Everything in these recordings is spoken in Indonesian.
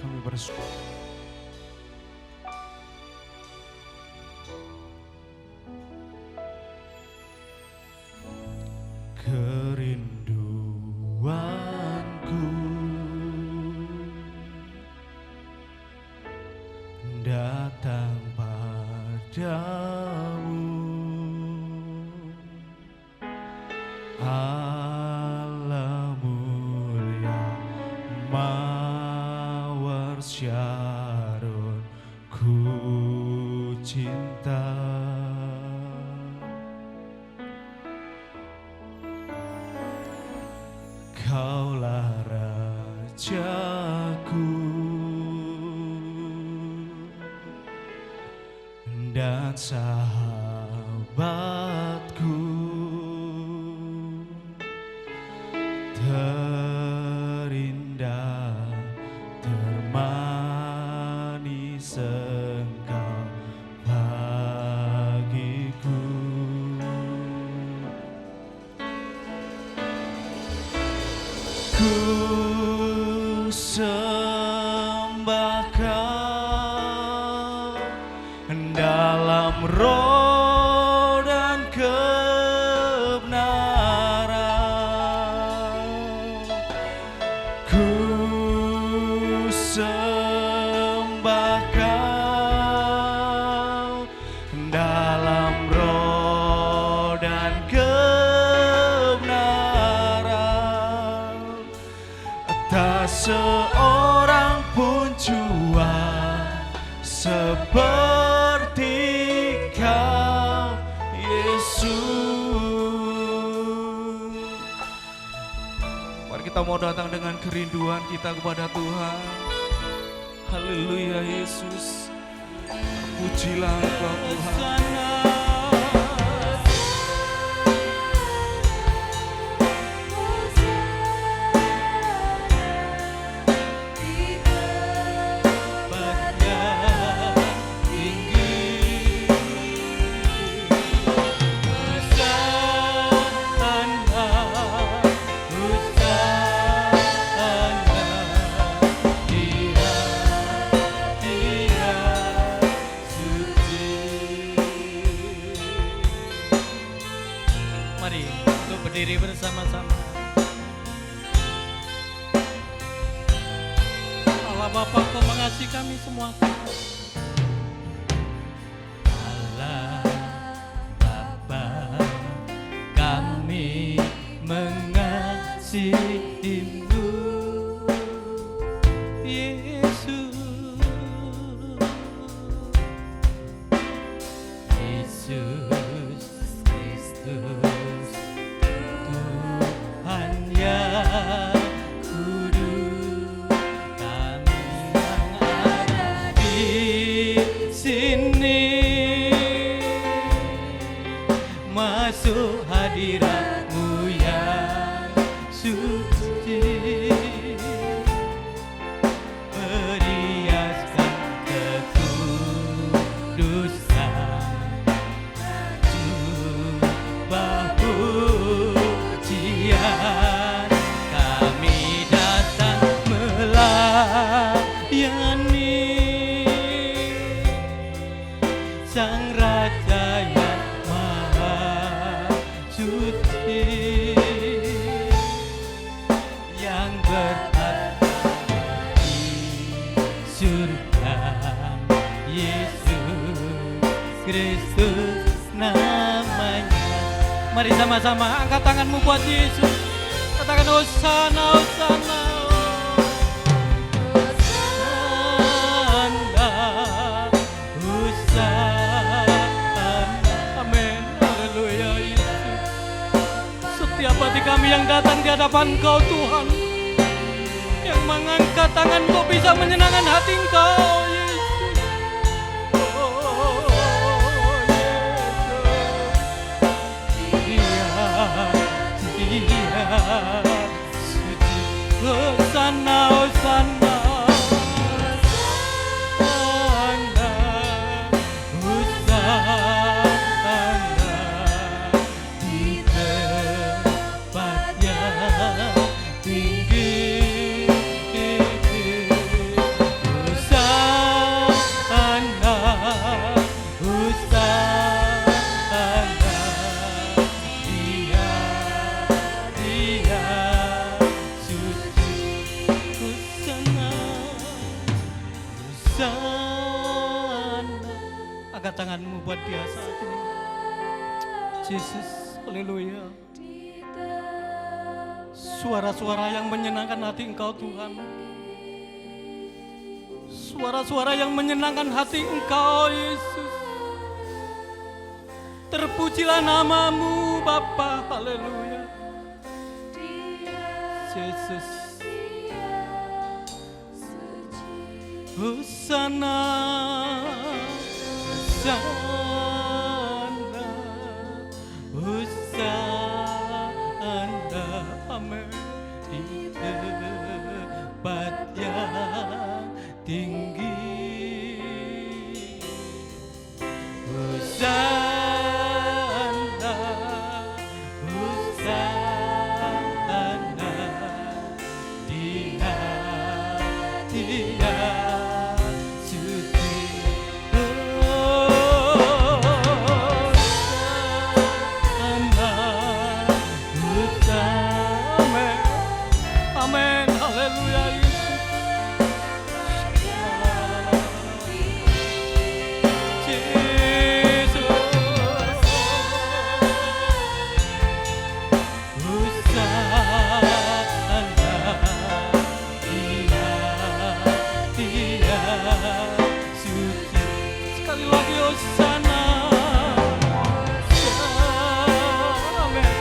Kami bersyukur. Kerinduanku datang padamu, Allah mulia mawar syarun ku cinta. Kaulah rajaku dan sahabatku, terindah termanis Engkau bagiku. Ku sembah Kau dalam roh dan kebenaran. Ku sembah Kau dalam roh dan kebenaran. Tak seorang pun jua seperti Kau, Yesus. Mari kita mau datang dengan kerinduan kita kepada Tuhan. Haleluya Yesus. Pujilah Engkau Tuhan. Mari untuk berdiri bersama-sama. Allah Bapa, Kau mengasihi kami semua. Allah Bapa, kami mengasihi-Mu, Yesus. Yesus Kristus, Tuhan yang kudus, kami yang ada di sini masuk hadirat-Mu yang suci, perhiaskan kekudusan, jubah pujian. Kami datang melayani Sang Raja yang Maha Suci, yang berada di surga. Yesus Kristus namanya. Mari sama-sama angkat tanganmu buat Yesus. Katakan Hosana, Hosana, Hosana, Hosana. Amin. Haleluya Yesus. Setiap hati kami yang datang di hadapan Kau Tuhan, yang mengangkat tangan Kau bisa menyenangkan hati Engkau Yesus. Oh, Hosana, Hosana, Hosana, Hosana di tempat yang tinggi. Hosana. Angkat tanganmu buat dia saat ini. Yesus, haleluya. Suara-suara yang menyenangkan hati Engkau Tuhan. Suara-suara yang menyenangkan hati Engkau Yesus. Terpujilah namamu Bapa, haleluya. Yesus. Hosana, Hosana, Hosana, amin. Di tempat yang tinggi, Hosana, Hosana, di hati yang suci. Hosana, Hosana, amin, haleluya Yesus. Sekali lagi Hosana, amin.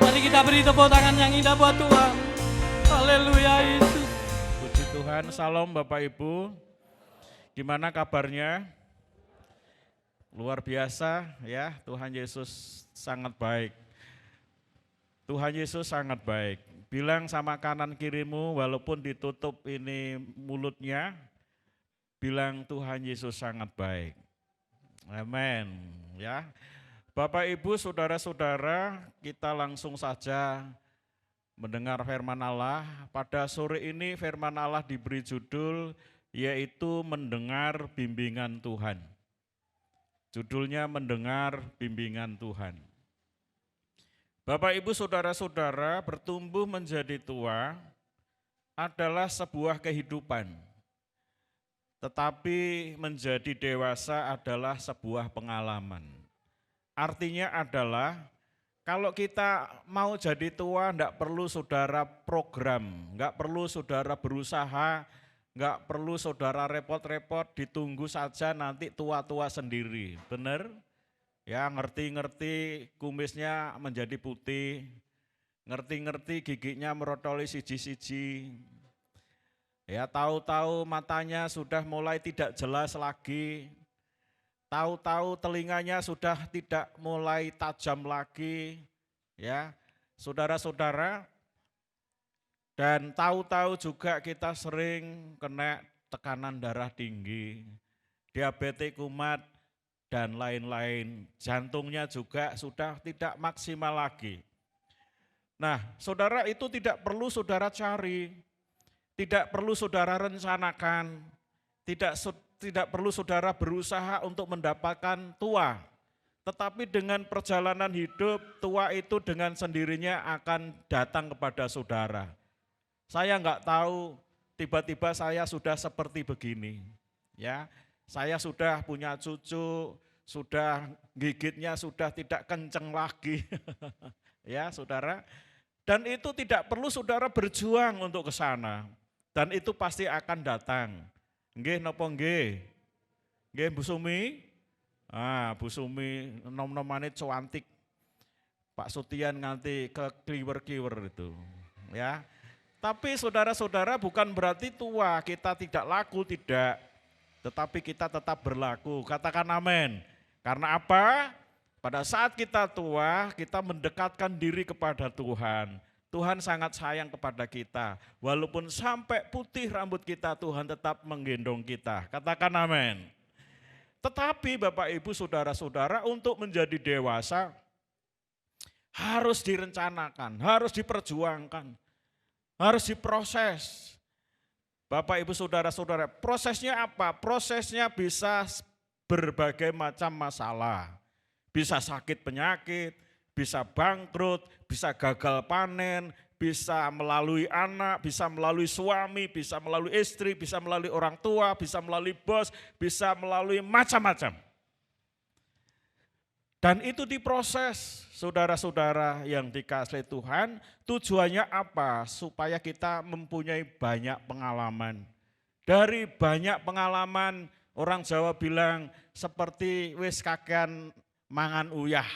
Mari kita beri tepuk tangan yang indah buat Tuhan. Haleluya Yesus. Puji Tuhan, salam Bapak Ibu. Gimana kabarnya? Luar biasa ya, Tuhan Yesus sangat baik. Tuhan Yesus sangat baik. Bilang sama kanan kirimu, walaupun ditutup ini mulutnya, bilang Tuhan Yesus sangat baik. Amin. Ya, Bapak Ibu, saudara-saudara, kita langsung saja mendengar firman Allah. Pada sore ini firman Allah diberi judul yaitu mendengar bimbingan Tuhan. Judulnya mendengar bimbingan Tuhan. Bapak Ibu saudara-saudara, bertumbuh menjadi tua adalah sebuah kehidupan. Tetapi menjadi dewasa adalah sebuah pengalaman. Artinya adalah kalau kita mau jadi tua, enggak perlu saudara program, enggak perlu saudara berusaha, enggak perlu saudara repot-repot, ditunggu saja nanti tua-tua sendiri, benar? Ya, ngerti-ngerti kumisnya menjadi putih, ngerti-ngerti giginya merotoli siji-siji, ya tahu-tahu matanya sudah mulai tidak jelas lagi, tahu-tahu telinganya sudah tidak mulai tajam lagi, ya saudara-saudara, dan tahu-tahu juga kita sering kena tekanan darah tinggi, diabetes kumat, dan lain-lain. Jantungnya juga sudah tidak maksimal lagi. Nah, saudara, itu tidak perlu saudara cari, tidak perlu saudara rencanakan, tidak perlu saudara berusaha untuk mendapatkan tua. Tetapi dengan perjalanan hidup, tua itu dengan sendirinya akan datang kepada saudara. Saya enggak tahu, tiba-tiba saya sudah seperti begini. Ya, saya sudah punya cucu, sudah gigitnya sudah tidak kenceng lagi. Ya, saudara. Dan itu tidak perlu saudara berjuang untuk ke sana. Dan itu pasti akan datang. Nggih napa nggih? Nggih Bu Sumi? Bu Sumi nom-nomane cuantik. Pak Sutian nganti ke kliwer-kliwer itu. Ya. Tapi saudara-saudara bukan berarti tua, kita tidak laku, tidak. tetapi kita tetap berlaku. Katakan amin. Karena apa? Pada saat kita tua, kita mendekatkan diri kepada Tuhan. Tuhan sangat sayang kepada kita. Walaupun sampai putih rambut kita, Tuhan tetap menggendong kita. Katakan amin. Tetapi Bapak Ibu Saudara-saudara, untuk menjadi dewasa harus direncanakan, harus diperjuangkan, harus diproses. Bapak Ibu Saudara-saudara, prosesnya apa? Prosesnya bisa berbagai macam masalah. Bisa sakit penyakit, bisa bangkrut, bisa gagal panen, bisa melalui anak, bisa melalui suami, bisa melalui istri, bisa melalui orang tua, bisa melalui bos, bisa melalui macam-macam. Dan itu diproses, saudara-saudara yang dikasihi Tuhan, tujuannya apa? Supaya kita mempunyai banyak pengalaman. Dari banyak pengalaman, orang Jawa bilang seperti wis kakean mangan uyah,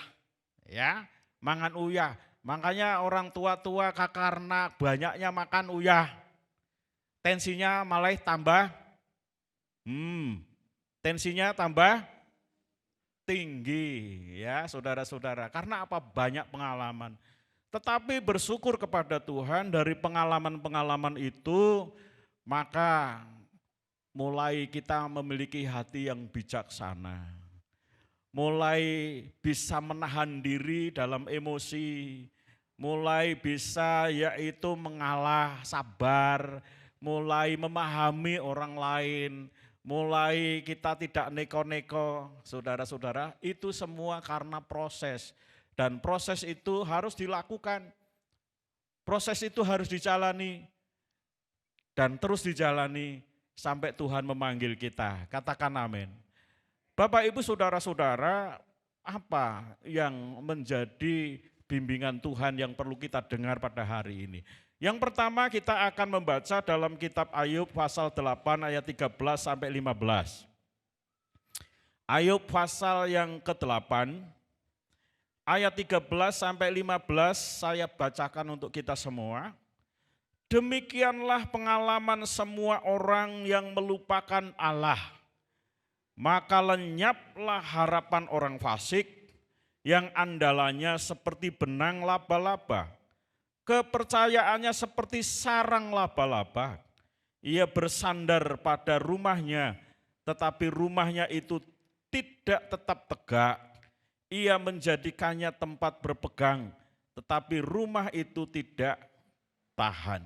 ya, mangan uyah. Makanya orang tua-tua karena banyaknya makan uyah, tensinya malah tambah, tensinya tambah tinggi, ya saudara-saudara. Karena apa? Banyak pengalaman. Tetapi bersyukur kepada Tuhan dari pengalaman-pengalaman itu, maka mulai kita memiliki hati yang bijaksana. Mulai bisa menahan diri dalam emosi, mulai bisa yaitu mengalah, sabar, mulai memahami orang lain, mulai kita tidak neko-neko, saudara-saudara, itu semua karena proses. Dan proses itu harus dilakukan, proses itu harus dijalani, dan terus dijalani sampai Tuhan memanggil kita. Katakan amin. Bapak Ibu Saudara-saudara, apa yang menjadi bimbingan Tuhan yang perlu kita dengar pada hari ini? Yang pertama kita akan membaca dalam kitab Ayub pasal 8 ayat 13 sampai 15. Ayub pasal yang ke-8 ayat 13 sampai 15 saya bacakan untuk kita semua. Demikianlah pengalaman semua orang yang melupakan Allah. Maka lenyaplah harapan orang fasik yang andalannya seperti benang laba-laba. Kepercayaannya seperti sarang laba-laba. Ia bersandar pada rumahnya, tetapi rumahnya itu tidak tetap tegak. Ia menjadikannya tempat berpegang, tetapi rumah itu tidak tahan.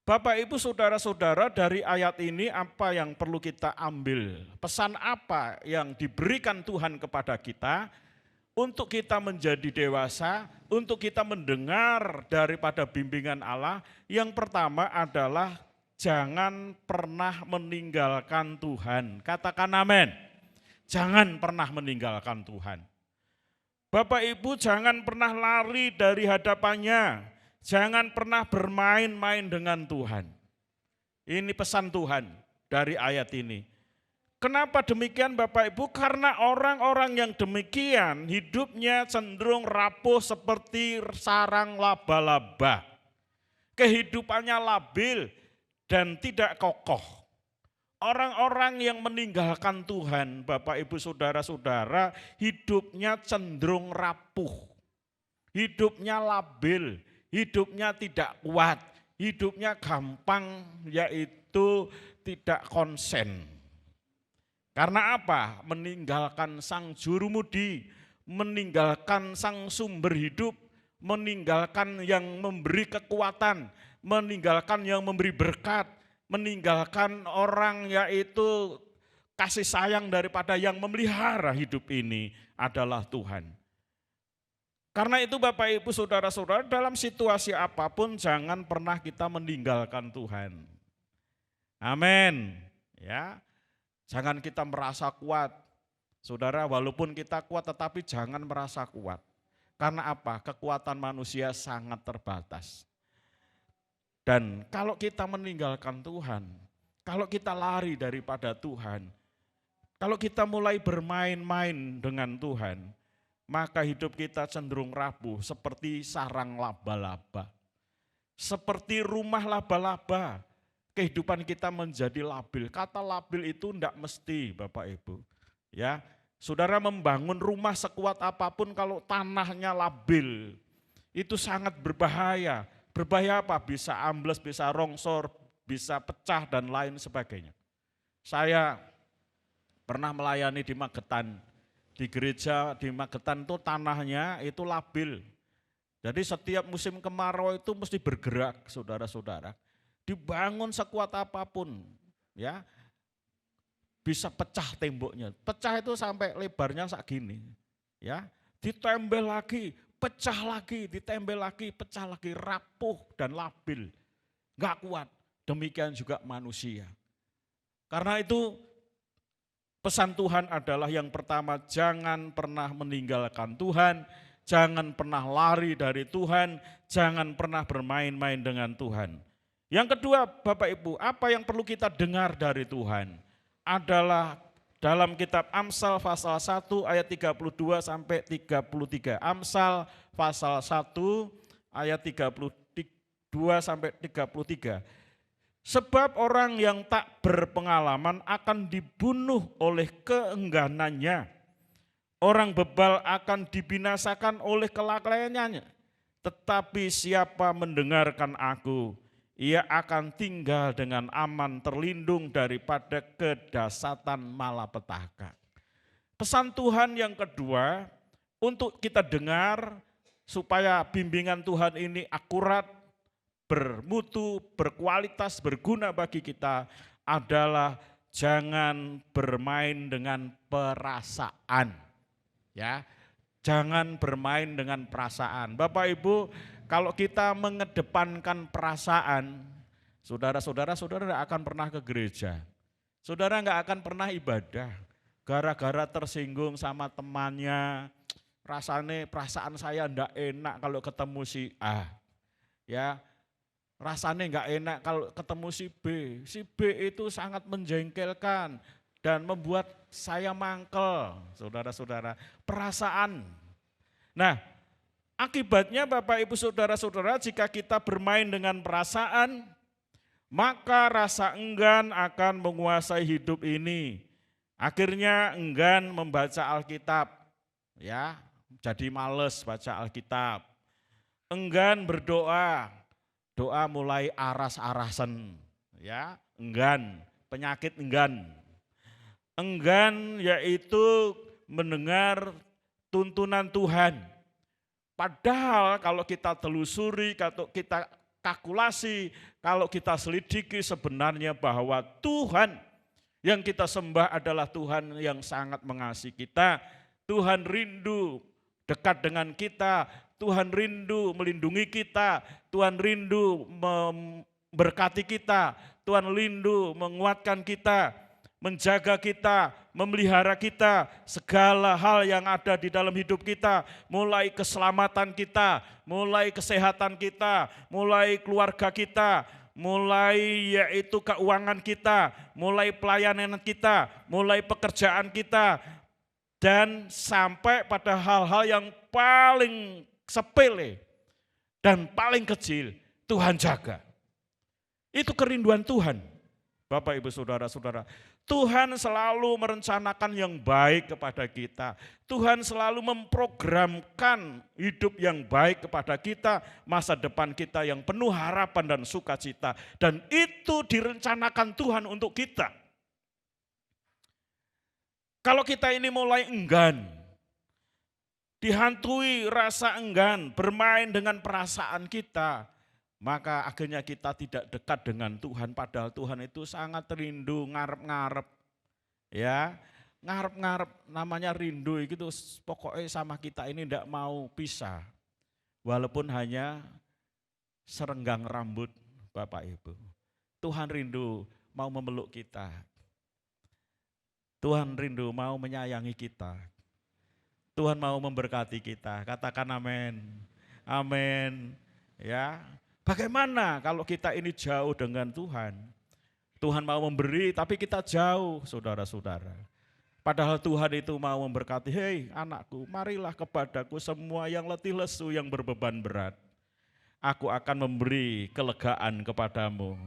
Bapak Ibu Saudara-saudara, dari ayat ini apa yang perlu kita ambil? Pesan apa yang diberikan Tuhan kepada kita untuk kita menjadi dewasa, untuk kita mendengar daripada bimbingan Allah? Yang pertama adalah jangan pernah meninggalkan Tuhan. Katakan amin. Jangan pernah meninggalkan Tuhan. Bapak Ibu jangan pernah lari dari hadapannya. Jangan pernah bermain-main dengan Tuhan. Ini pesan Tuhan dari ayat ini. Kenapa demikian Bapak Ibu? Karena orang-orang yang demikian hidupnya cenderung rapuh seperti sarang laba-laba. Kehidupannya labil dan tidak kokoh. Orang-orang yang meninggalkan Tuhan, Bapak Ibu Saudara-saudara, hidupnya cenderung rapuh. Hidupnya labil. Hidupnya tidak kuat, hidupnya gampang yaitu tidak konsen. Karena apa? Meninggalkan sang jurumudi, meninggalkan sang sumber hidup, meninggalkan yang memberi kekuatan, meninggalkan yang memberi berkat, meninggalkan orang yaitu kasih sayang daripada yang memelihara hidup ini adalah Tuhan. Karena itu Bapak Ibu Saudara-saudara, dalam situasi apapun jangan pernah kita meninggalkan Tuhan. Amin. Ya. Jangan kita merasa kuat. Saudara, walaupun kita kuat tetapi jangan merasa kuat. Karena apa? Kekuatan manusia sangat terbatas. Dan kalau kita meninggalkan Tuhan, kalau kita lari daripada Tuhan, kalau kita mulai bermain-main dengan Tuhan, maka hidup kita cenderung rapuh seperti sarang laba-laba. Seperti rumah laba-laba. kehidupan kita menjadi labil. Kata labil itu enggak mesti Bapak Ibu. Ya, saudara membangun rumah sekuat apapun kalau tanahnya labil, itu sangat berbahaya. Berbahaya apa? Bisa ambles, bisa rongsor, bisa pecah dan lain sebagainya. Saya pernah melayani di Magetan. Di gereja di Magetan itu tanahnya itu labil. Jadi setiap musim kemarau itu mesti bergerak, saudara-saudara. Dibangun sekuat apapun, ya bisa pecah temboknya. Pecah itu sampai lebarnya segini, ya. Ditembel lagi, pecah lagi, ditembel lagi, pecah lagi, rapuh dan labil. Enggak kuat. Demikian juga manusia. Karena itu pesan Tuhan adalah yang pertama, jangan pernah meninggalkan Tuhan, jangan pernah lari dari Tuhan, jangan pernah bermain-main dengan Tuhan. Yang kedua, Bapak Ibu, apa yang perlu kita dengar dari Tuhan adalah dalam kitab Amsal pasal 1 ayat 32 sampai 33. Amsal pasal 1 ayat 32 sampai 33. Sebab orang yang tak berpengalaman akan dibunuh oleh keengganannya. Orang bebal akan dibinasakan oleh kelalaiannya. Tetapi siapa mendengarkan aku, ia akan tinggal dengan aman terlindung daripada kedasatan malapetaka. Pesan Tuhan yang kedua untuk kita dengar supaya bimbingan Tuhan ini akurat, bermutu, berkualitas, berguna bagi kita adalah jangan bermain dengan perasaan. Ya, jangan bermain dengan perasaan. Bapak Ibu, kalau kita mengedepankan perasaan, saudara tidak akan pernah ke gereja. Saudara enggak akan pernah ibadah. Gara-gara tersinggung sama temannya, rasanya perasaan saya enggak enak kalau ketemu si A. Ya, rasanya enggak enak kalau ketemu si B. Si B itu sangat menjengkelkan dan membuat saya mangkel, saudara-saudara. Perasaan. Nah, akibatnya Bapak Ibu Saudara-saudara, jika kita bermain dengan perasaan, maka rasa enggan akan menguasai hidup ini. Akhirnya enggan membaca Alkitab, ya, jadi males baca Alkitab. Enggan berdoa, doa mulai aras-arasan, ya, enggan, penyakit enggan. Enggan yaitu mendengar tuntunan Tuhan. Padahal kalau kita telusuri, kalau kita kalkulasi, kalau kita selidiki sebenarnya bahwa Tuhan yang kita sembah adalah Tuhan yang sangat mengasihi kita. Tuhan rindu dekat dengan kita, Tuhan rindu melindungi kita, Tuhan rindu memberkati kita, Tuhan rindu menguatkan kita, menjaga kita, memelihara kita, segala hal yang ada di dalam hidup kita, mulai keselamatan kita, mulai kesehatan kita, mulai keluarga kita, mulai yaitu keuangan kita, mulai pelayanan kita, mulai pekerjaan kita, dan sampai pada hal-hal yang paling sepele dan paling kecil, Tuhan jaga. Itu kerinduan Tuhan, Bapak Ibu Saudara-saudara. Tuhan selalu merencanakan yang baik kepada kita. Tuhan selalu memprogramkan hidup yang baik kepada kita, masa depan kita yang penuh harapan dan sukacita. Dan itu direncanakan Tuhan untuk kita. Kalau kita ini mulai enggan, dihantui rasa enggan, bermain dengan perasaan kita, maka akhirnya kita tidak dekat dengan Tuhan, padahal Tuhan itu sangat rindu, ngarep-ngarep. Ya, ngarep-ngarep namanya rindu gitu, pokoknya sama kita ini tidak mau pisah. Walaupun hanya serenggang rambut, Bapak Ibu. Tuhan rindu mau memeluk kita. Tuhan rindu mau menyayangi kita. Tuhan mau memberkati kita. Katakan amin. Amin. Ya. Bagaimana kalau kita ini jauh dengan Tuhan? Tuhan mau memberi tapi kita jauh, saudara-saudara. Padahal Tuhan itu mau memberkati, hei anakku, marilah kepadaku semua yang letih lesu, yang berbeban berat. Aku akan memberi kelegaan kepadamu.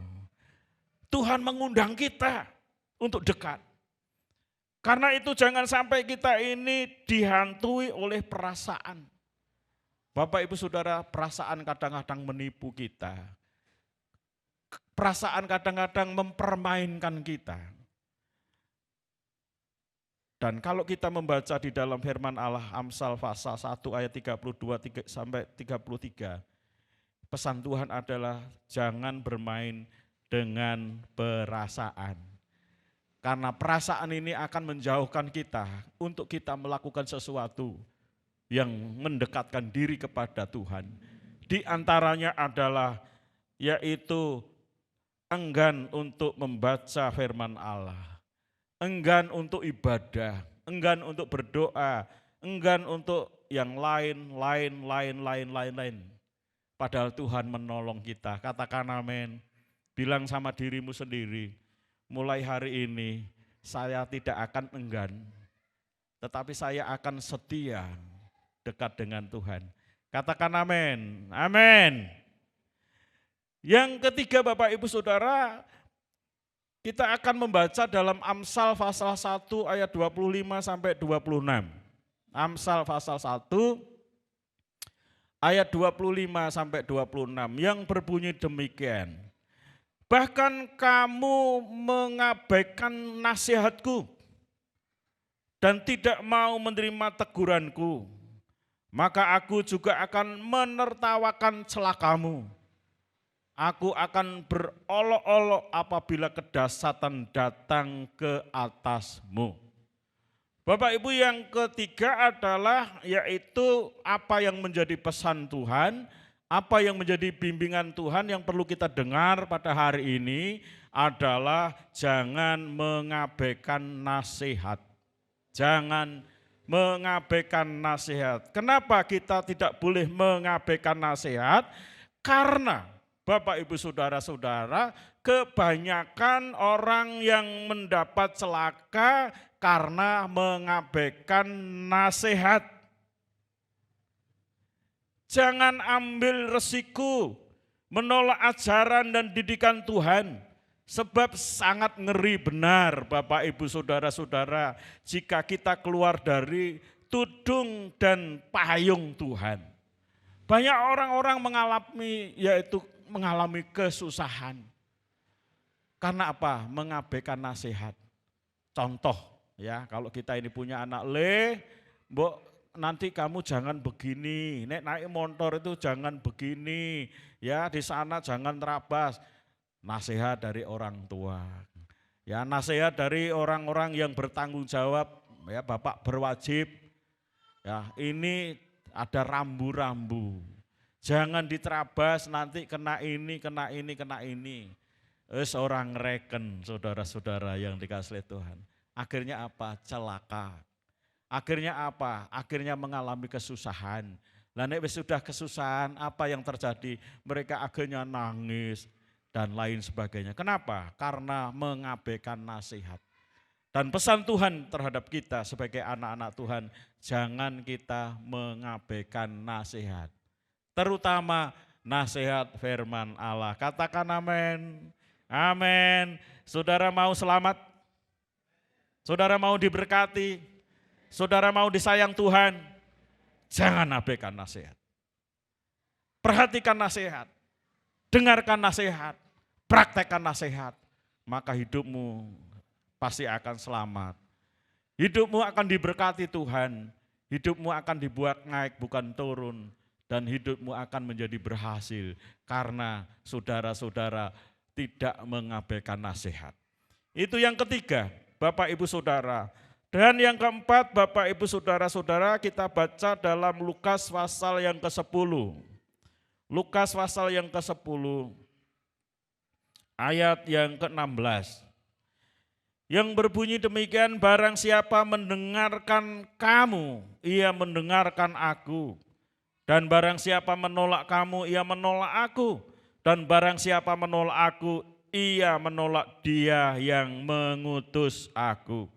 Tuhan mengundang kita untuk dekat. Karena itu jangan sampai kita ini dihantui oleh perasaan. Bapak Ibu Saudara, perasaan kadang-kadang menipu kita. Perasaan kadang-kadang mempermainkan kita. Dan kalau kita membaca di dalam firman Allah Amsal pasal 1 ayat 32 sampai 33, pesan Tuhan adalah jangan bermain dengan perasaan. Karena perasaan ini akan menjauhkan kita untuk kita melakukan sesuatu yang mendekatkan diri kepada Tuhan. Di antaranya adalah yaitu enggan untuk membaca firman Allah. Enggan untuk ibadah, enggan untuk berdoa, enggan untuk yang lain. Padahal Tuhan menolong kita. Katakan amin. Bilang sama dirimu sendiri, mulai hari ini saya tidak akan enggan, tetapi saya akan setia dekat dengan Tuhan. Katakan amin. Amin. Yang ketiga Bapak Ibu Saudara, kita akan membaca dalam Amsal pasal 1 ayat 25 sampai 26. Amsal pasal 1 ayat 25 sampai 26 yang berbunyi demikian. Bahkan kamu mengabaikan nasihatku dan tidak mau menerima teguranku, maka aku juga akan menertawakan celakamu. Aku akan berolok-olok apabila kedahsyatan datang ke atasmu. Bapak Ibu, yang ketiga adalah yaitu apa yang menjadi pesan Tuhan, apa yang menjadi bimbingan Tuhan yang perlu kita dengar pada hari ini adalah jangan mengabaikan nasihat. Jangan mengabaikan nasihat. Kenapa kita tidak boleh mengabaikan nasihat? Karena Bapak Ibu Saudara-saudara, kebanyakan orang yang mendapat celaka karena mengabaikan nasihat. Jangan ambil resiko menolak ajaran dan didikan Tuhan. Sebab sangat ngeri benar Bapak Ibu Saudara-saudara jika kita keluar dari tudung dan payung Tuhan. Banyak orang-orang mengalami kesusahan. Karena apa? Mengabaikan nasihat. Contoh ya, kalau kita ini punya anak, mbok nanti kamu jangan begini, naik motor itu jangan begini, ya di sana jangan terabas. Nasihat dari orang tua. Ya, nasihat dari orang-orang yang bertanggung jawab, ya Bapak berwajib. Ya, ini ada rambu-rambu. Jangan diterabas nanti kena ini. Seorang reken saudara-saudara yang dikasihi Tuhan. Akhirnya apa? Celaka. Akhirnya apa? Akhirnya mengalami kesusahan. Lalu sudah kesusahan, apa yang terjadi? Mereka akhirnya nangis dan lain sebagainya. Kenapa? Karena mengabaikan nasihat. Dan pesan Tuhan terhadap kita sebagai anak-anak Tuhan, jangan kita mengabaikan nasihat. Terutama nasihat firman Allah. Katakan amin. Amin. Saudara mau selamat? Saudara mau diberkati? Saudara mau disayang Tuhan? Jangan abaikan nasihat. Perhatikan nasihat. Dengarkan nasihat. Praktekkan nasihat. Maka hidupmu pasti akan selamat. Hidupmu akan diberkati Tuhan. Hidupmu akan dibuat naik bukan turun. Dan hidupmu akan menjadi berhasil karena saudara-saudara tidak mengabaikan nasihat. Itu yang ketiga, Bapak Ibu Saudara. Dan yang keempat, Bapak Ibu Saudara-saudara, kita baca dalam Lukas pasal yang ke-10. Lukas pasal yang ke-10, ayat yang ke-16. Yang berbunyi demikian, barang siapa mendengarkan kamu, ia mendengarkan aku. Dan barang siapa menolak kamu, ia menolak aku. Dan barang siapa menolak aku, ia menolak dia yang mengutus aku.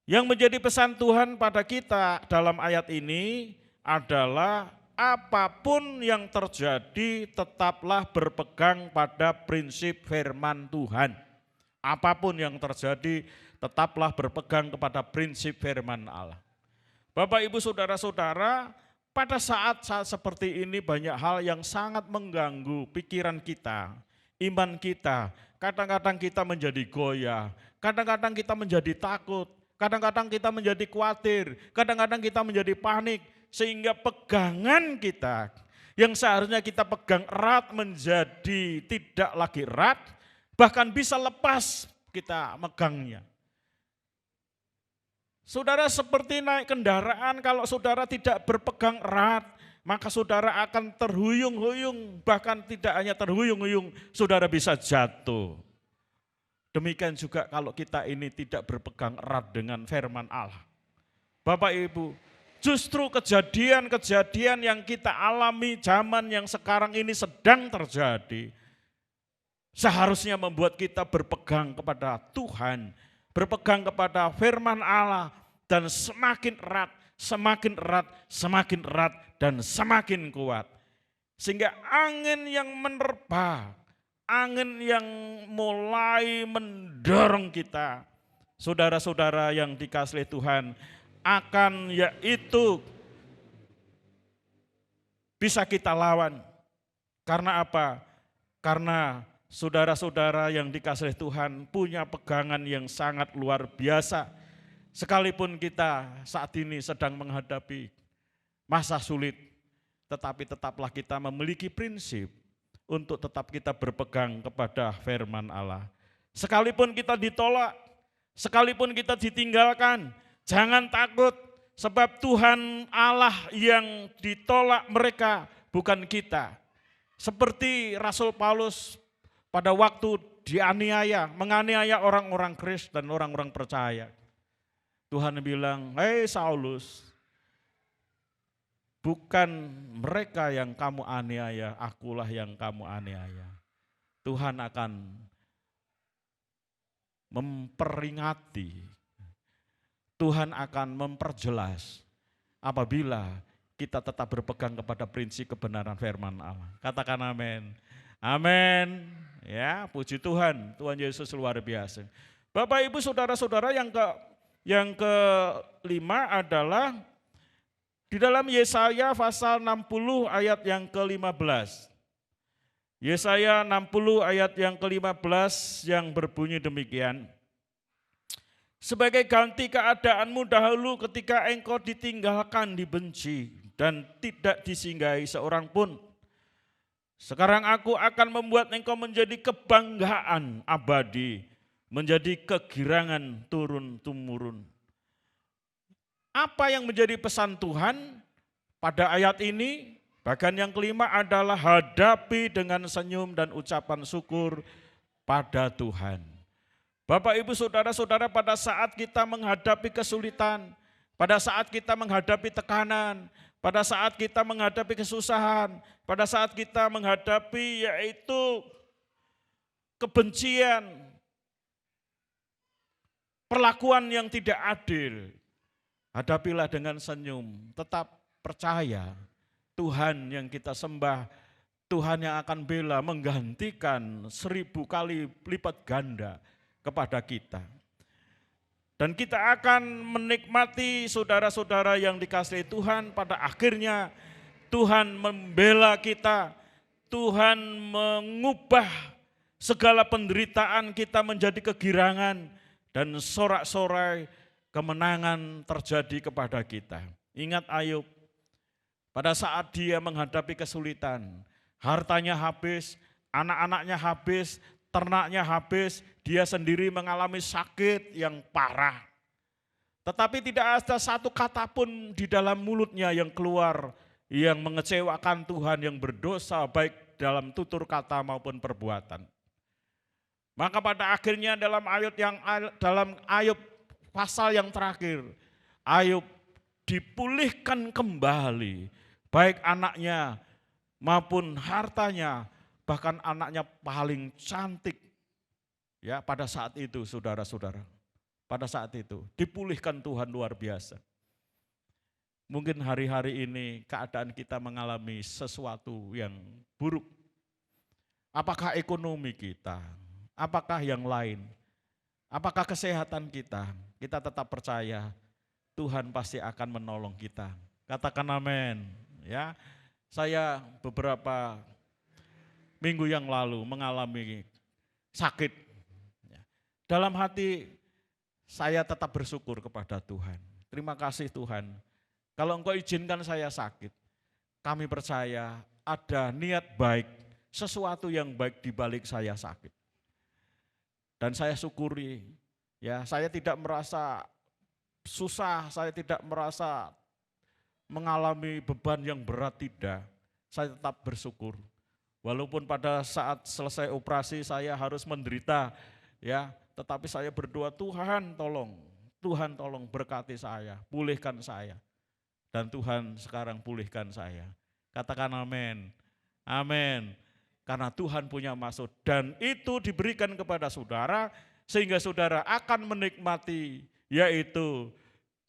Yang menjadi pesan Tuhan pada kita dalam ayat ini adalah apapun yang terjadi tetaplah berpegang pada prinsip firman Tuhan. Apapun yang terjadi tetaplah berpegang kepada prinsip firman Allah. Bapak, Ibu, saudara-saudara, pada saat-saat seperti ini banyak hal yang sangat mengganggu pikiran kita, iman kita. Kadang-kadang kita menjadi goyah, kadang-kadang kita menjadi takut, kadang-kadang kita menjadi khawatir, kadang-kadang kita menjadi panik. Sehingga pegangan kita yang seharusnya kita pegang erat menjadi tidak lagi erat, bahkan bisa lepas kita megangnya. Saudara, seperti naik kendaraan, kalau saudara tidak berpegang erat, maka saudara akan terhuyung-huyung, bahkan tidak hanya terhuyung-huyung, saudara bisa jatuh. Demikian juga kalau kita ini tidak berpegang erat dengan firman Allah. Bapak Ibu, justru kejadian-kejadian yang kita alami zaman yang sekarang ini sedang terjadi, seharusnya membuat kita berpegang kepada Tuhan, berpegang kepada firman Allah, dan semakin erat, semakin erat, semakin erat, dan semakin kuat. Sehingga angin yang menerpa, angin yang mulai mendorong kita, saudara-saudara yang dikasihi Tuhan, akan yaitu bisa kita lawan. Karena apa? Karena saudara-saudara yang dikasihi Tuhan punya pegangan yang sangat luar biasa. Sekalipun kita saat ini sedang menghadapi masa sulit, tetapi tetaplah kita memiliki prinsip untuk tetap kita berpegang kepada firman Allah. Sekalipun kita ditolak, sekalipun kita ditinggalkan, jangan takut, sebab Tuhan Allah yang ditolak mereka, bukan kita. Seperti Rasul Paulus pada waktu dianiaya, menganiaya orang-orang Kristen dan orang-orang percaya. Tuhan bilang, hei Saulus, bukan mereka yang kamu aniaya, akulah yang kamu aniaya. Tuhan akan memperingati, Tuhan akan memperjelas apabila kita tetap berpegang kepada prinsip kebenaran firman Allah. Katakan amin. Amin. Ya, puji Tuhan. Tuhan Yesus luar biasa. Bapak, Ibu, saudara-saudara, yang kelima adalah di dalam Yesaya pasal 60 ayat yang ke-15. Yesaya 60 ayat yang ke-15 yang berbunyi demikian. Sebagai ganti keadaanmu dahulu ketika engkau ditinggalkan, dibenci, dan tidak disinggahi seorang pun. Sekarang aku akan membuat engkau menjadi kebanggaan abadi, menjadi kegirangan turun-temurun. Apa yang menjadi pesan Tuhan pada ayat ini? Bagian yang kelima adalah hadapi dengan senyum dan ucapan syukur pada Tuhan. Bapak, Ibu, saudara-saudara, pada saat kita menghadapi kesulitan, pada saat kita menghadapi tekanan, pada saat kita menghadapi kesusahan, pada saat kita menghadapi yaitu kebencian, perlakuan yang tidak adil, hadapilah dengan senyum, tetap percaya Tuhan yang kita sembah, Tuhan yang akan bela menggantikan 1000 kali lipat ganda kepada kita. Dan kita akan menikmati saudara-saudara yang dikasihi Tuhan, pada akhirnya Tuhan membela kita, Tuhan mengubah segala penderitaan kita menjadi kegirangan, dan sorak-sorai kemenangan terjadi kepada kita. Ingat Ayub, pada saat dia menghadapi kesulitan, hartanya habis, anak-anaknya habis, ternaknya habis, dia sendiri mengalami sakit yang parah. Tetapi tidak ada satu kata pun di dalam mulutnya yang keluar yang mengecewakan Tuhan, yang berdosa baik dalam tutur kata maupun perbuatan. Maka pada akhirnya dalam Ayub pasal yang terakhir, Ayub dipulihkan kembali, baik anaknya maupun hartanya, bahkan anaknya paling cantik. Ya, pada saat itu saudara-saudara, pada saat itu dipulihkan Tuhan luar biasa. mungkin hari-hari ini keadaan kita mengalami sesuatu yang buruk. Apakah ekonomi kita? Apakah yang lain? Apakah kesehatan kita? Kita tetap percaya Tuhan pasti akan menolong kita. Katakan amin. Ya, saya beberapa minggu yang lalu mengalami sakit. Dalam hati saya tetap bersyukur kepada Tuhan. Terima kasih Tuhan. Kalau Engkau izinkan saya sakit, kami percaya ada niat baik, sesuatu yang baik di balik saya sakit. Dan saya syukuri, ya, saya tidak merasa susah, saya tidak merasa mengalami beban yang berat, tidak. Saya tetap bersyukur. Walaupun pada saat selesai operasi saya harus menderita, ya, tetapi saya berdoa, Tuhan tolong berkati saya, pulihkan saya. Dan Tuhan sekarang pulihkan saya. Katakan amin. Amin. Karena Tuhan punya maksud dan itu diberikan kepada saudara sehingga saudara akan menikmati, yaitu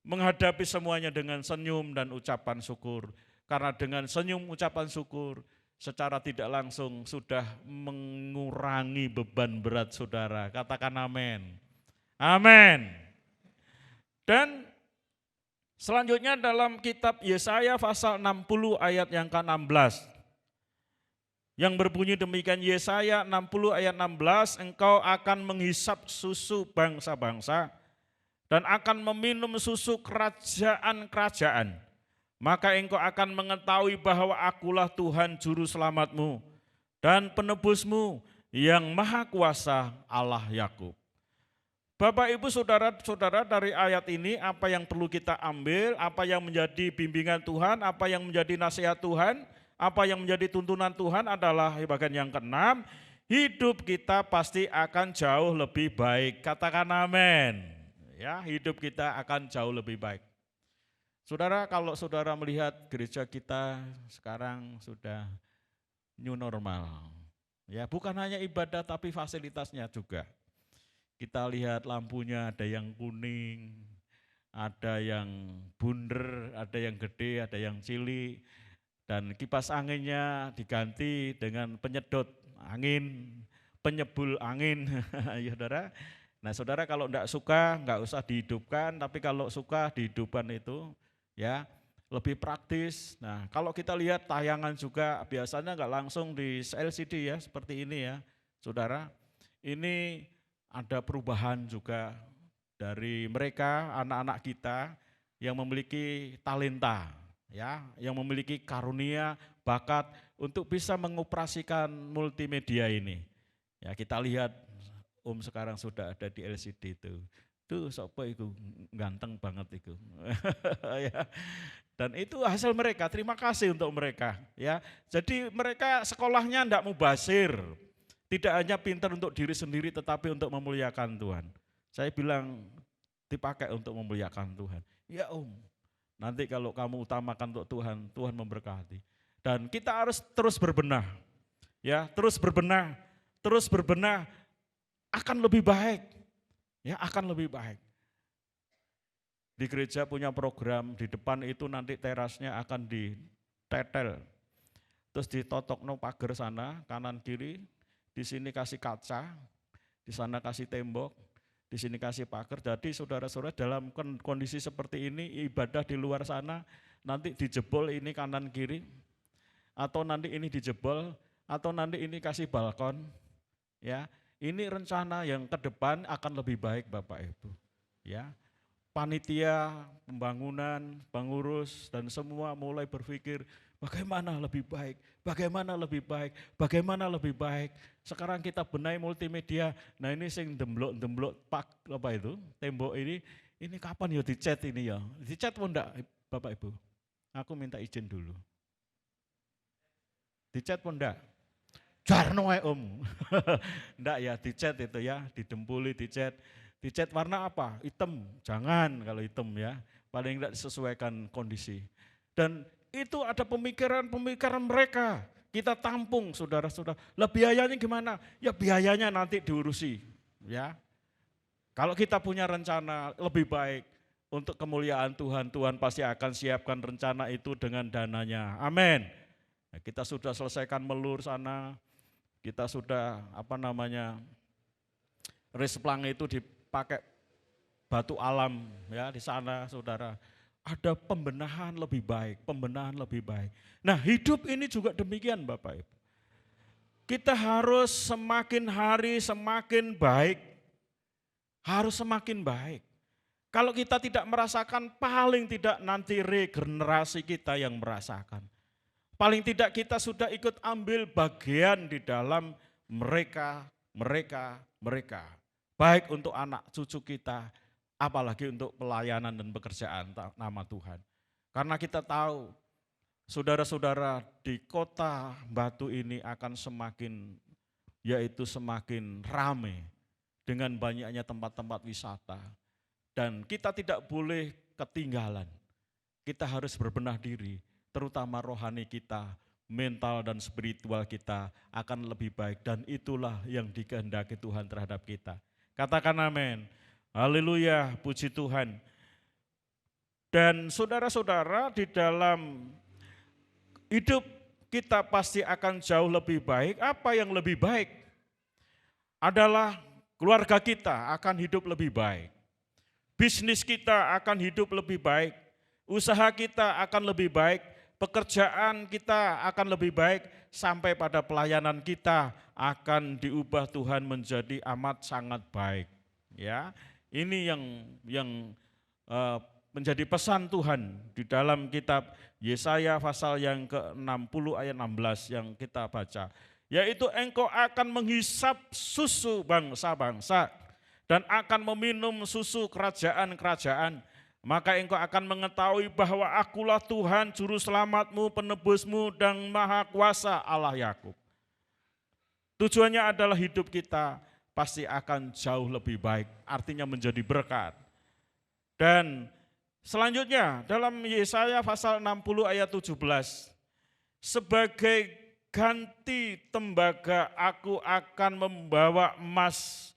menghadapi semuanya dengan senyum dan ucapan syukur. Karena dengan senyum ucapan syukur secara tidak langsung sudah mengurangi beban berat saudara. Katakan amin. Amin. Dan selanjutnya dalam kitab Yesaya pasal 60 ayat yang ke-16. Yang berbunyi demikian, Yesaya 60 ayat 16, engkau akan menghisap susu bangsa-bangsa dan akan meminum susu kerajaan-kerajaan. Maka engkau akan mengetahui bahwa akulah Tuhan juru selamatmu dan penebusmu yang maha kuasa Allah Yakub. Bapak Ibu saudara-saudara, dari ayat ini apa yang perlu kita ambil, apa yang menjadi bimbingan Tuhan, apa yang menjadi nasihat Tuhan, apa yang menjadi tuntunan Tuhan adalah bagian yang ke-6, hidup kita pasti akan jauh lebih baik. Katakan amin. Ya, hidup kita akan jauh lebih baik. Saudara, kalau saudara melihat gereja kita sekarang sudah new normal. Ya, bukan hanya ibadah tapi fasilitasnya juga. Kita lihat lampunya ada yang kuning, ada yang bunder, ada yang gede, ada yang cilik. Dan kipas anginnya diganti dengan penyedot angin, penyebul angin. Ya saudara. Nah saudara, kalau enggak suka enggak usah dihidupkan, tapi kalau suka dihidupkan itu ya lebih praktis. Nah kalau kita lihat tayangan juga biasanya enggak langsung di LCD ya, seperti ini ya saudara. Ini ada perubahan juga dari mereka, anak-anak kita yang memiliki talenta, ya, yang memiliki karunia, bakat untuk bisa mengoperasikan multimedia ini. Ya, kita lihat Om sekarang sudah ada di LCD itu. Tuh siapa itu ganteng banget itu. Ya. Dan itu hasil mereka, terima kasih untuk mereka. Ya, jadi mereka sekolahnya enggak mubazir. Tidak hanya pintar untuk diri sendiri tetapi untuk memuliakan Tuhan. Saya bilang dipakai untuk memuliakan Tuhan. Ya Om, nanti kalau kamu utamakan untuk Tuhan, Tuhan memberkati. Dan kita harus terus berbenah. Ya, terus berbenah akan lebih baik. Ya, akan lebih baik. Di gereja punya program, di depan itu nanti terasnya akan ditetel. Terus ditotokno pagar sana, kanan kiri. Di sini kasih kaca, di sana kasih tembok, di sini kasih pagar. Jadi saudara-saudara dalam kondisi seperti ini ibadah di luar sana nanti dijebol ini kanan kiri, atau nanti ini dijebol, atau nanti ini kasih balkon. Ya, ini rencana yang ke depan akan lebih baik Bapak Ibu. Ya, panitia, pembangunan, pengurus dan semua mulai berpikir bagaimana lebih baik, bagaimana lebih baik, bagaimana lebih baik. Sekarang kita benahi multimedia. Nah ini sing demblok pak apa itu tembok ini kapan ya dicat ini ya? Dicat pun enggak Bapak Ibu? Aku minta izin dulu. Dicat pun enggak? Jarno Om. Enggak ya, dicat itu ya, didempuli dicat. Dicat warna apa? Hitam. Jangan kalau hitam ya. Paling enggak disesuaikan kondisi. Dan itu ada pemikiran-pemikiran mereka. Kita tampung saudara-saudara. Lah biayanya gimana? Ya biayanya nanti diurusi. Ya. Kalau kita punya rencana lebih baik untuk kemuliaan Tuhan, Tuhan pasti akan siapkan rencana itu dengan dananya. Amin. Nah, kita sudah selesaikan melur sana, kita sudah resplang itu dipakai batu alam ya di sana, saudara. Ada pembenahan lebih baik, pembenahan lebih baik. Nah, hidup ini juga demikian Bapak Ibu. Kita harus semakin hari semakin baik. Harus semakin baik. Kalau kita tidak merasakan, paling tidak nanti regenerasi kita yang merasakan. Paling tidak kita sudah ikut ambil bagian di dalam mereka. Baik untuk anak cucu kita, apalagi untuk pelayanan dan pekerjaan nama Tuhan. Karena kita tahu, saudara-saudara, di kota Batu ini akan semakin ramai dengan banyaknya tempat-tempat wisata. Dan kita tidak boleh ketinggalan. Kita harus berbenah diri, terutama rohani kita, mental dan spiritual kita akan lebih baik. Dan itulah yang dikehendaki Tuhan terhadap kita. Katakan amin. Haleluya, puji Tuhan. Dan saudara-saudara, di dalam hidup kita pasti akan jauh lebih baik. Apa yang lebih baik? Adalah keluarga kita akan hidup lebih baik. Bisnis kita akan hidup lebih baik. Usaha kita akan lebih baik. Pekerjaan kita akan lebih baik. Sampai pada pelayanan kita akan diubah Tuhan menjadi amat sangat baik. Ya, ini yang menjadi pesan Tuhan di dalam kitab Yesaya pasal yang ke-60 ayat 16 yang kita baca. Yaitu engkau akan menghisap susu bangsa-bangsa dan akan meminum susu kerajaan-kerajaan. Maka engkau akan mengetahui bahwa akulah Tuhan juru selamatmu, penebusmu dan maha kuasa Allah Yakub. Tujuannya adalah hidup kita pasti akan jauh lebih baik, artinya menjadi berkat. Dan selanjutnya dalam Yesaya pasal 60 ayat 17, sebagai ganti tembaga aku akan membawa emas,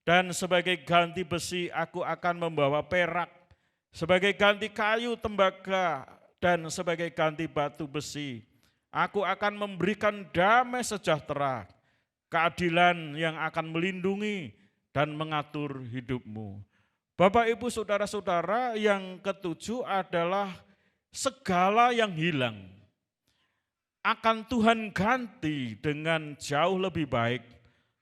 dan sebagai ganti besi aku akan membawa perak, sebagai ganti kayu tembaga dan sebagai ganti batu besi, aku akan memberikan damai sejahtera, keadilan yang akan melindungi dan mengatur hidupmu. Bapak, Ibu, saudara-saudara, yang ketujuh adalah segala yang hilang akan Tuhan ganti dengan jauh lebih baik,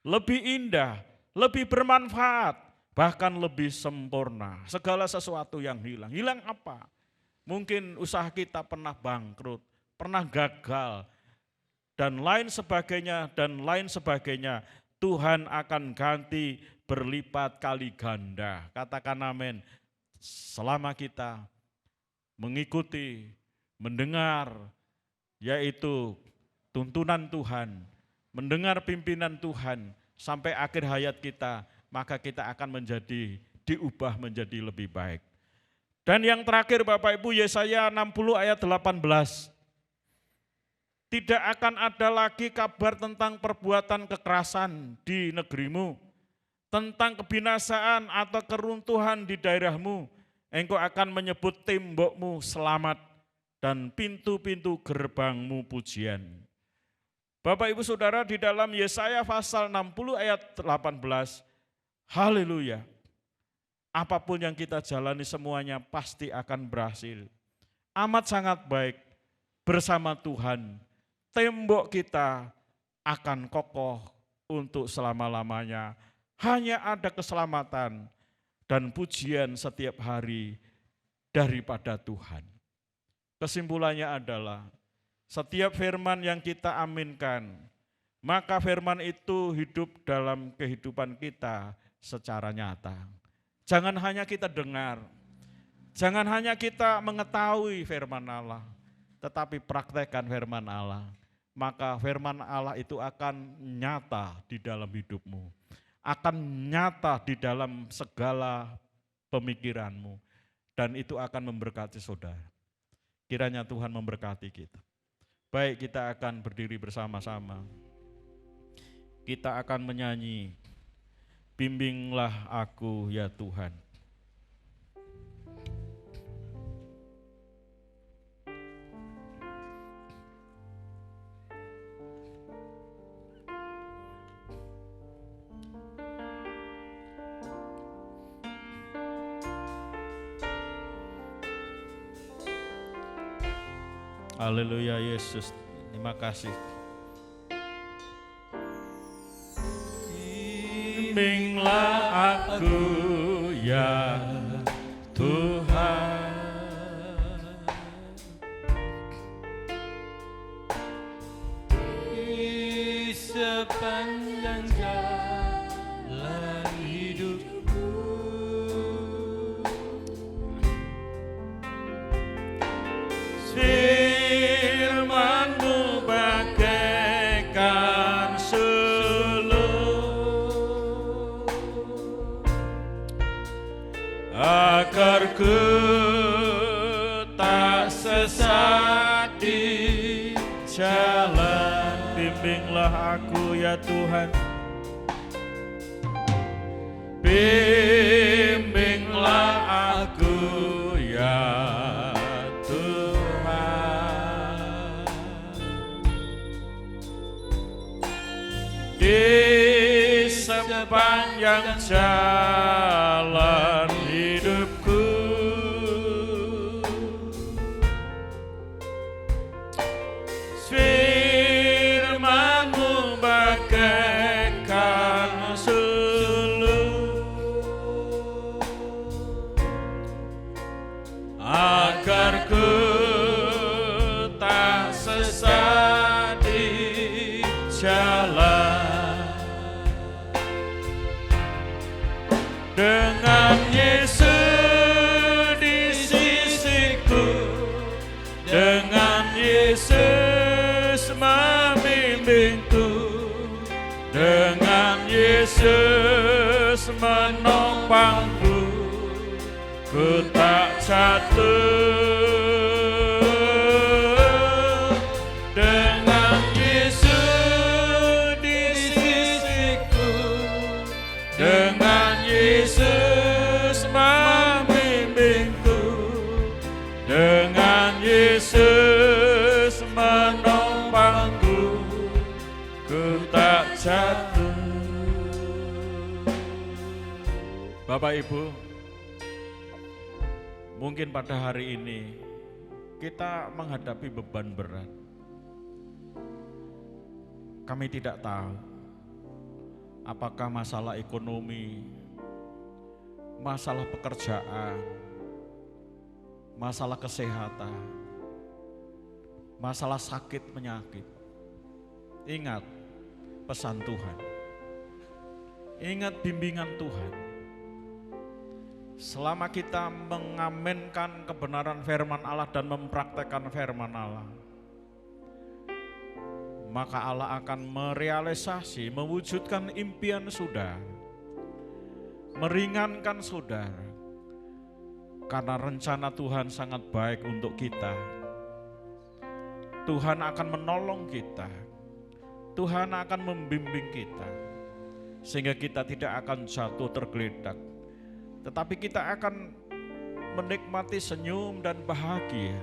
lebih indah, lebih bermanfaat, bahkan lebih sempurna. Segala sesuatu yang hilang. Hilang apa? Mungkin usaha kita pernah bangkrut, pernah gagal, dan lain sebagainya, Tuhan akan ganti berlipat kali ganda. Katakan amin. Selama kita mengikuti, mendengar, yaitu tuntunan Tuhan, mendengar pimpinan Tuhan, sampai akhir hayat kita, maka kita akan diubah menjadi lebih baik. Dan yang terakhir Bapak Ibu, Yesaya 60 ayat 18. Tidak akan ada lagi kabar tentang perbuatan kekerasan di negerimu, tentang kebinasaan atau keruntuhan di daerahmu. Engkau akan menyebut tembokmu selamat dan pintu-pintu gerbangmu pujian. Bapak Ibu Saudara, di dalam Yesaya pasal 60 ayat 18, haleluya. Apapun yang kita jalani semuanya pasti akan berhasil. Amat sangat baik bersama Tuhan. Tembok kita akan kokoh untuk selama-lamanya. Hanya ada keselamatan dan pujian setiap hari daripada Tuhan. Kesimpulannya adalah setiap firman yang kita aminkan, maka firman itu hidup dalam kehidupan kita secara nyata. Jangan hanya kita dengar, jangan hanya kita mengetahui firman Allah, tetapi praktekkan firman Allah. Maka firman Allah itu akan nyata di dalam hidupmu, akan nyata di dalam segala pemikiranmu, dan itu akan memberkati saudara. Kiranya Tuhan memberkati kita. Baik, kita akan berdiri bersama-sama. Kita akan menyanyi, bimbinglah aku ya Tuhan. Haleluya Yesus, terima kasih. Bimbinglah aku ya Tuhan, di sepanjang jalan hidupku. Firman-Mu bagaikan sulur, agar ku tak sesat di jalan. Bimbinglah aku ya Tuhan, bimbinglah aku ya Tuhan, di sepanjang jalan hidupku. Firman-Mu bagaikan sulur, agar ku tak sesat di jalan. Dengan Yesus di sisiku, dengan Yesus membimbingku, dengan Yesus menopangku, ku tak jatuh. Dengan Yesus di sisiku, dengan Yesus membimbingku, dengan Yesus menopangku, ku tak jatuh. Bapak Ibu, mungkin pada hari ini kita menghadapi beban berat. Kami tidak tahu apakah masalah ekonomi, masalah pekerjaan, masalah kesehatan, masalah sakit penyakit. Ingat pesan Tuhan, ingat bimbingan Tuhan. Selama kita mengamenkan kebenaran firman Allah dan mempraktekkan firman Allah, maka Allah akan merealisasi, mewujudkan impian saudara, meringankan saudara. Karena rencana Tuhan sangat baik untuk kita. Tuhan akan menolong kita, Tuhan akan membimbing kita, sehingga kita tidak akan jatuh tergeletak, tetapi kita akan menikmati senyum dan bahagia,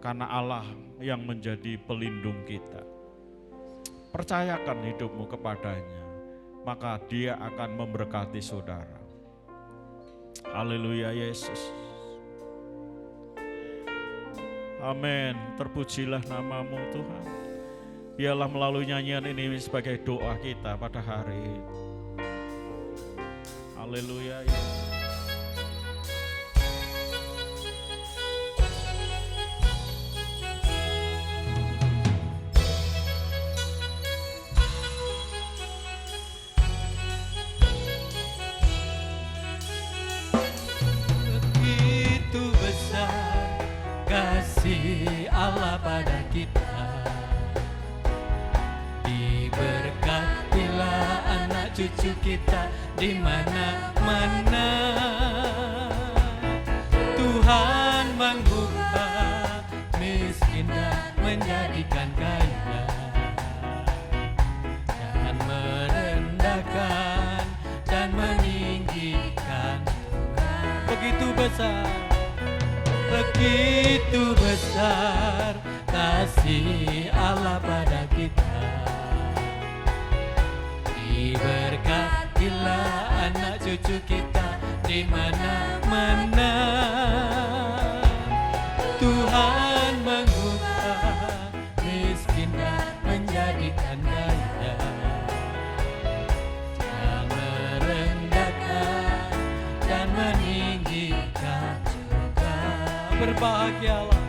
karena Allah yang menjadi pelindung kita. Percayakan hidupmu kepadanya, maka Dia akan memberkati saudara. Haleluya Yesus. Amin. Terpujilah nama-Mu Tuhan. Biarlah melalui nyanyian ini sebagai doa kita pada hari ini. Haleluya Yesus. Begitu besar kasih Allah pada kita, diberkatilah anak cucu kita di mana-mana. Tuhan mengubah miskin dan menjadikan kaya, dan merendahkan dan meninggikan Tuhan. Begitu besar kasih Allah pada kita, diberkatilah anak cucu kita di mana-mana. Tuhan mengubah Berbahagialah,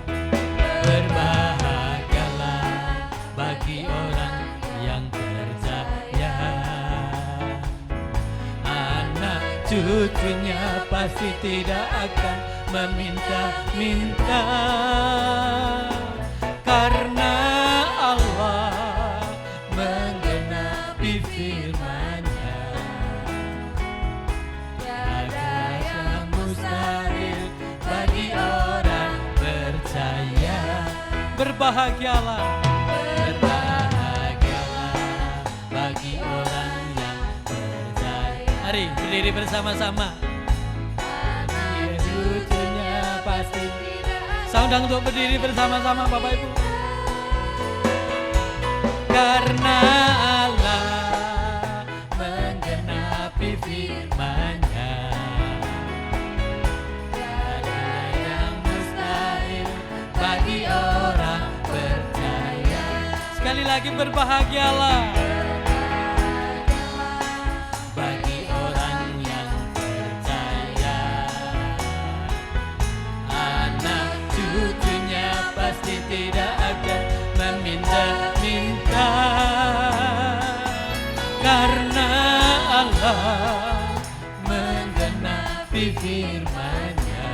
berbahagialah bagi orang yang percaya. Anak cucunya pasti tidak akan meminta-minta, karena Allah menggenapi firman-Nya. Tiada yang mustahil bagi orang percaya. Berbahagialah, berbahagialah bagi orang yang percaya. Mari berdiri bersama-sama. Cucunya pasti. Saya undang untuk berdiri bersama-sama Bapak Ibu. Karena Allah menggenapi firman-Nya, tiada yang mustahil bagi orang percaya. Sekali lagi berbahagialah bagi orang yang percaya. Anak cucunya pasti tidak akan meminta-minta, karena Allah menggenapi firman-Nya.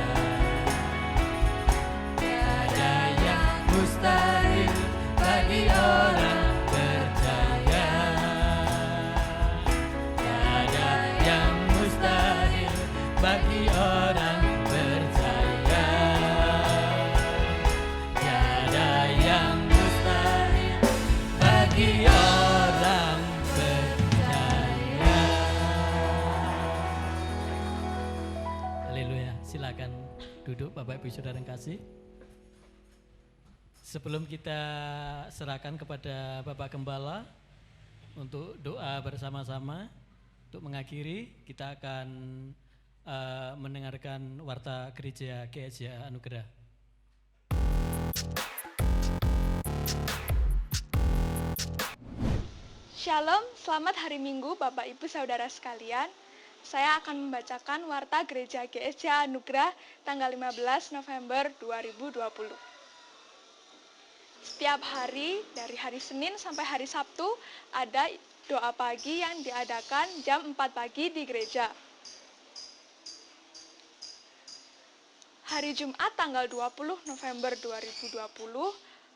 Tiada yang mustahil bagi orang percaya. Tiada yang mustahil bagi orang percaya. Tiada yang mustahil bagi orang percaya. Haleluya. Silakan duduk Bapak Ibu Saudara yang kasih. Sebelum kita serahkan kepada Bapak Gembala untuk doa bersama-sama, untuk mengakhiri kita akan mendengarkan warta gereja GSJ Anugerah. Shalom, selamat hari Minggu Bapak Ibu Saudara sekalian. Saya akan membacakan warta gereja GSJ Anugerah tanggal 15 November 2020. Setiap hari, dari hari Senin sampai hari Sabtu, ada doa pagi yang diadakan jam 4 pagi di gereja. Hari Jumat tanggal 20 November 2020,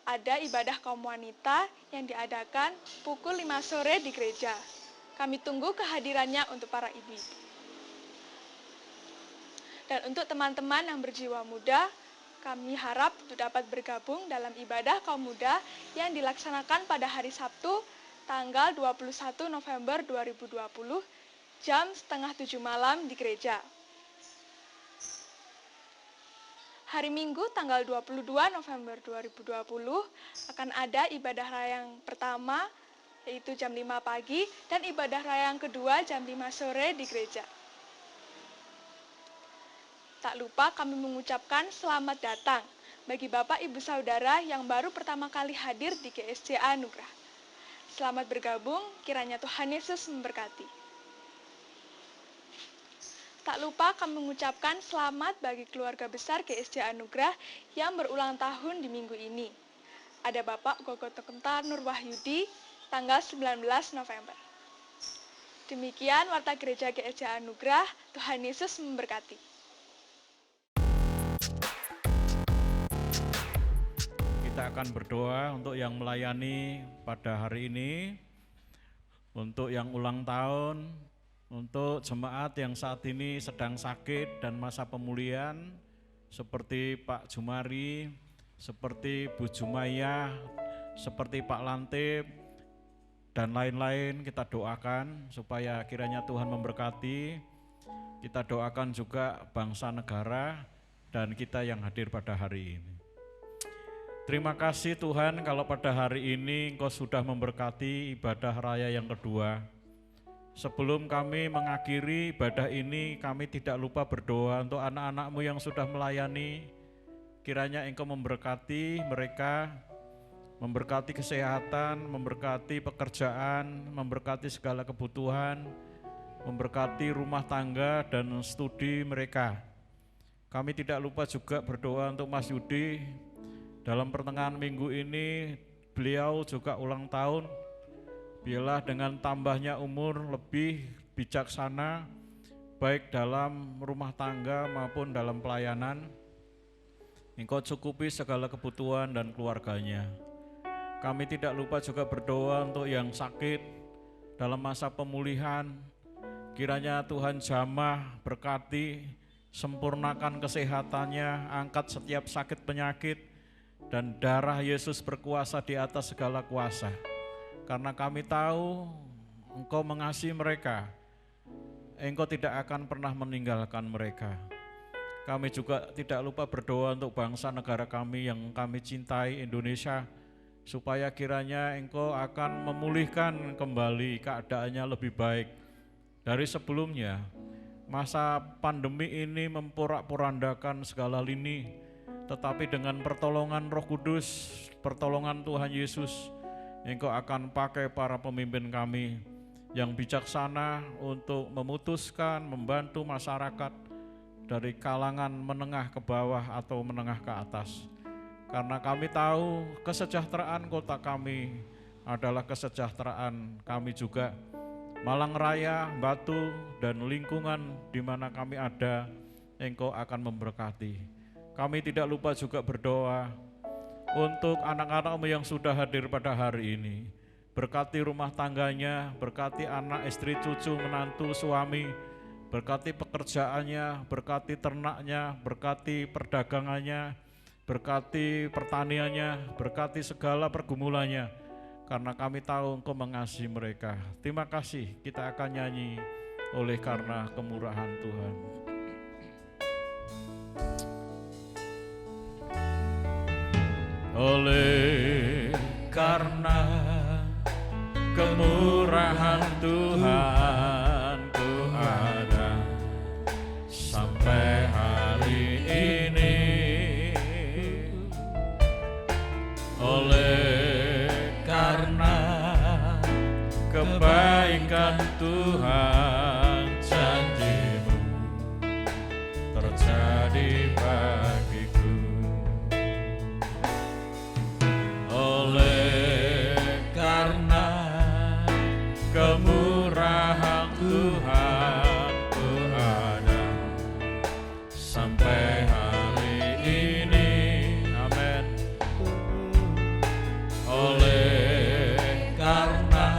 ada ibadah kaum wanita yang diadakan pukul 5 sore di gereja. Kami tunggu kehadirannya untuk para ibu-ibu. Dan untuk teman-teman yang berjiwa muda, kami harap untuk dapat bergabung dalam ibadah kaum muda yang dilaksanakan pada hari Sabtu tanggal 21 November 2020 jam setengah 7 malam di gereja. Hari Minggu tanggal 22 November 2020 akan ada ibadah raya yang pertama yaitu jam 5 pagi dan ibadah raya yang kedua jam 5 sore di gereja. Tak lupa kami mengucapkan selamat datang bagi Bapak Ibu Saudara yang baru pertama kali hadir di GSJ Anugerah. Selamat bergabung, kiranya Tuhan Yesus memberkati. Tak lupa kami mengucapkan selamat bagi keluarga besar GSJ Anugerah yang berulang tahun di minggu ini. Ada Bapak Gogoto Kentar Nur Wahyudi, tanggal 19 November. Demikian warta gereja GSJ Anugerah, Tuhan Yesus memberkati. Kita akan berdoa untuk yang melayani pada hari ini, untuk yang ulang tahun, untuk jemaat yang saat ini sedang sakit dan masa pemulihan, seperti Pak Jumari, seperti Bu Jumayah, seperti Pak Lantip, dan lain-lain. Kita doakan supaya kiranya Tuhan memberkati. Kita doakan juga bangsa negara dan kita yang hadir pada hari ini. Terima kasih Tuhan kalau pada hari ini Engkau sudah memberkati ibadah raya yang kedua. Sebelum kami mengakhiri ibadah ini, kami tidak lupa berdoa untuk anak-anak-Mu yang sudah melayani. Kiranya Engkau memberkati mereka, memberkati kesehatan, memberkati pekerjaan, memberkati segala kebutuhan, memberkati rumah tangga dan studi mereka. Kami tidak lupa juga berdoa untuk Mas Yudi. Dalam pertengahan minggu ini beliau juga ulang tahun. Biarlah dengan tambahnya umur lebih bijaksana, baik dalam rumah tangga maupun dalam pelayanan. Engkau cukupi segala kebutuhan dan keluarganya. Kami tidak lupa juga berdoa untuk yang sakit dalam masa pemulihan. Kiranya Tuhan jamah, berkati, sempurnakan kesehatannya, angkat setiap sakit penyakit, dan darah Yesus berkuasa di atas segala kuasa. Karena kami tahu Engkau mengasihi mereka, Engkau tidak akan pernah meninggalkan mereka. Kami juga tidak lupa berdoa untuk bangsa negara kami yang kami cintai, Indonesia, supaya kiranya Engkau akan memulihkan kembali keadaannya lebih baik dari sebelumnya. Masa pandemi ini memporak-porandakan segala lini, tetapi dengan pertolongan Roh Kudus, pertolongan Tuhan Yesus, Engkau akan pakai para pemimpin kami yang bijaksana untuk memutuskan, membantu masyarakat dari kalangan menengah ke bawah atau menengah ke atas. Karena kami tahu kesejahteraan kota kami adalah kesejahteraan kami juga. Malang Raya, Batu, dan lingkungan di mana kami ada, Engkau akan memberkati. Kami tidak lupa juga berdoa untuk anak-anak-Mu yang sudah hadir pada hari ini. Berkati rumah tangganya, berkati anak, istri, cucu, menantu, suami, berkati pekerjaannya, berkati ternaknya, berkati perdagangannya, berkati pertaniannya, berkati segala pergumulannya. Karena kami tahu Engkau mengasihi mereka. Terima kasih, kita akan nyanyi oleh karena kemurahan Tuhan. Oleh karena kemurahan Tuhan, ku ada sampai hari ini. Oleh karena kebaikan Tuhan, janji-Mu terjadi bagiku. Oleh karena kemurahan Tuhan, ku ada sampai hari ini. Amin. Oleh karena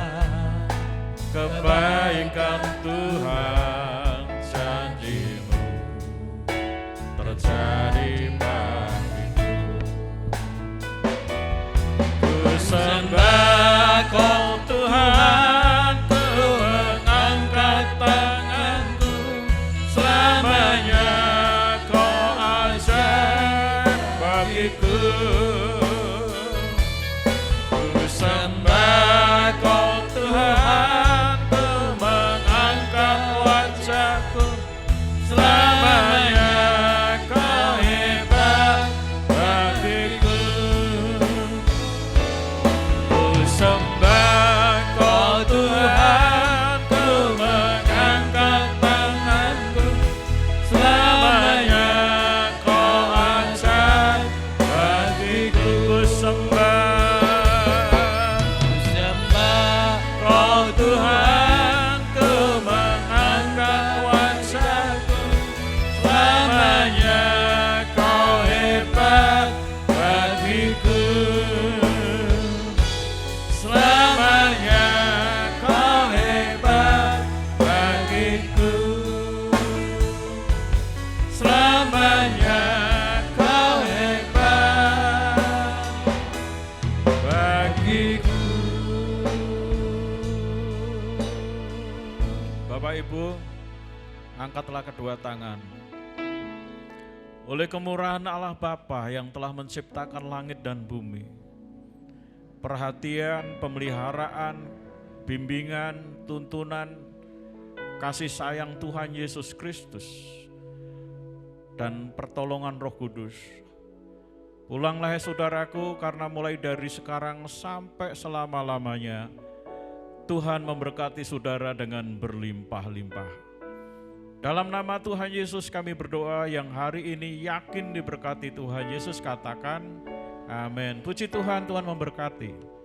kebaikan Tuhan, janji-Mu terjadi bagiku. Ku sembah Kau Tuhan, ku mengangkat tanganku, selamanya Kau ajaib bagiku. Ku sembah Kau Tuhan, ku mengangkat wajahku, selamanya Kau hebat bagiku. Ku sembah Kau Tuhan, ku mengangkat tanganku, selamanya Kau ajaib bagiku. Ku sembah Kau Tuhan, ku mengangkat wajahku, selamanya Kau hebat bagiku. Selamanya Kau hebat bagiku. Selamanya Kau hebat bagiku. Bapak Ibu, angkatlah kedua tangan. Oleh kemurahan Allah Bapa yang telah menciptakan langit dan bumi, perhatian, pemeliharaan, bimbingan, tuntunan, kasih sayang Tuhan Yesus Kristus, dan pertolongan Roh Kudus. Pulanglah saudaraku, karena mulai dari sekarang sampai selama-lamanya, Tuhan memberkati saudara dengan berlimpah-limpah. Dalam nama Tuhan Yesus kami berdoa yang hari ini yakin diberkati Tuhan Yesus, katakan amin. Puji Tuhan, Tuhan memberkati.